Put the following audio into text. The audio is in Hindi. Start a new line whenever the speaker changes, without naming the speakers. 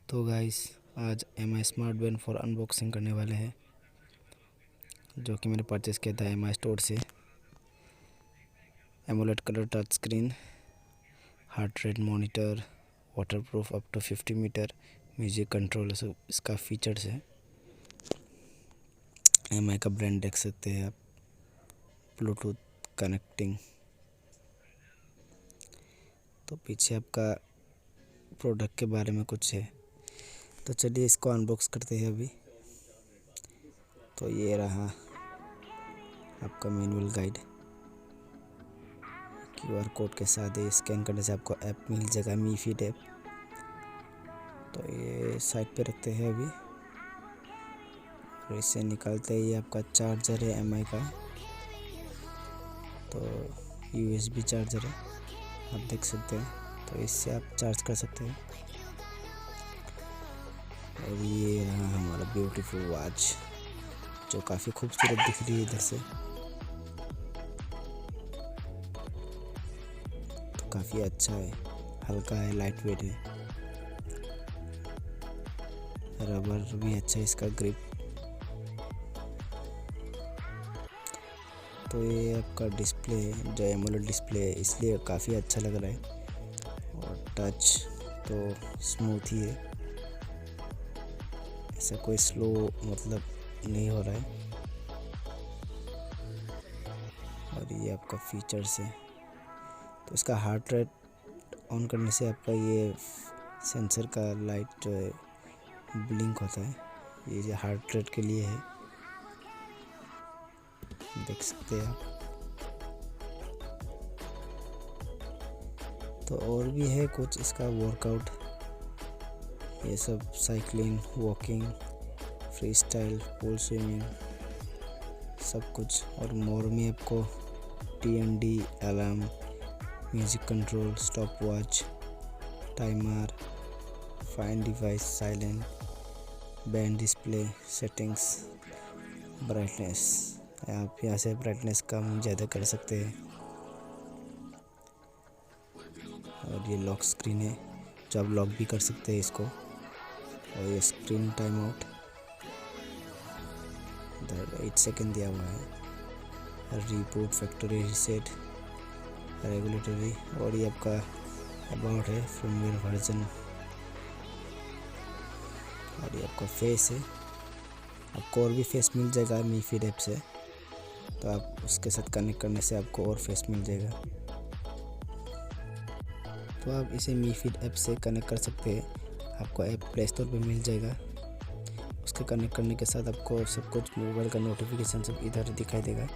तो गाइस आज M I smart band 4 unboxing करने वाले हैं, जो कि मैंने परचेज़ किया था एम आई स्टोर से। AMOLED colour touch screen, heart rate monitor, waterproof up to 50 metre, music control, सब इसका फीचर्स है। एम आई का ब्रांड देख सकते हैं आप, ब्लूटूथ कनेक्टिंग। तो पीछे आपका प्रोडक्ट के बारे में कुछ है, तो चलिए इसको अनबॉक्स करते हैं अभी। तो ये रहा आपका मैनुअल गाइड, QR कोड के साथ ही स्कैन करने से आपको ऐप मिल जाएगा, मी फीड ऐप। तो ये साइड पे रखते हैं अभी, और इसे निकालते ही आपका चार्जर है एम आई का। तो USB चार्जर है, आप देख सकते हैं। तो इससे आप चार्ज कर सकते हैं। और ये रहा हमारा ब्यूटीफुल वॉच, जो काफ़ी खूबसूरत दिख रही है इधर से। तो काफ़ी अच्छा है, हल्का है, लाइट वेट है, रबर भी अच्छा है इसका ग्रिप। तो ये आपका डिस्प्ले है, जो एमोलेड डिस्प्ले है, इसलिए काफ़ी अच्छा लग रहा है। और टच तो स्मूथ ही है, ऐसा कोई स्लो मतलब नहीं हो रहा है। और ये आपका फीचर्स है। तो इसका हार्ट रेट ऑन करने से आपका ये सेंसर का लाइट जो है ब्लिंक होता है, ये जो हार्ट रेट के लिए है, देख सकते हैं आप। तो और भी है कुछ इसका वर्कआउट, ये सब cycling, walking, free style, pool swimming, सब कुछ। और मोर में आपको TND, alarm, music control, stop watch, timer, find device, silent, band display, settings, brightness. आप यहाँ से ब्राइटनेस कम ज़्यादा कर सकते हैं। और ये लॉक स्क्रीन है, जो आप लॉक भी कर सकते हैं इसको। और ये स्क्रीन टाइम आउट, 8 सेकेंड दिया हुआ है। Reboot, factory reset, regulatory. और ये आपका अबाउट है, फर्मवेयर वर्जन। और ये आपका फेस है, आपको और भी फेस मिल जाएगा मी फीड ऐप से। तो आप उसके साथ कनेक्ट करने से आपको और फेस मिल जाएगा। तो आप इसे मी फीड ऐप से कनेक्ट कर सकते हैं, आपको ऐप प्ले स्टोर पर मिल जाएगा। उसके कनेक्ट करने के साथ आपको सब कुछ मोबाइल का नोटिफिकेशन सब इधर दिखाई देगा।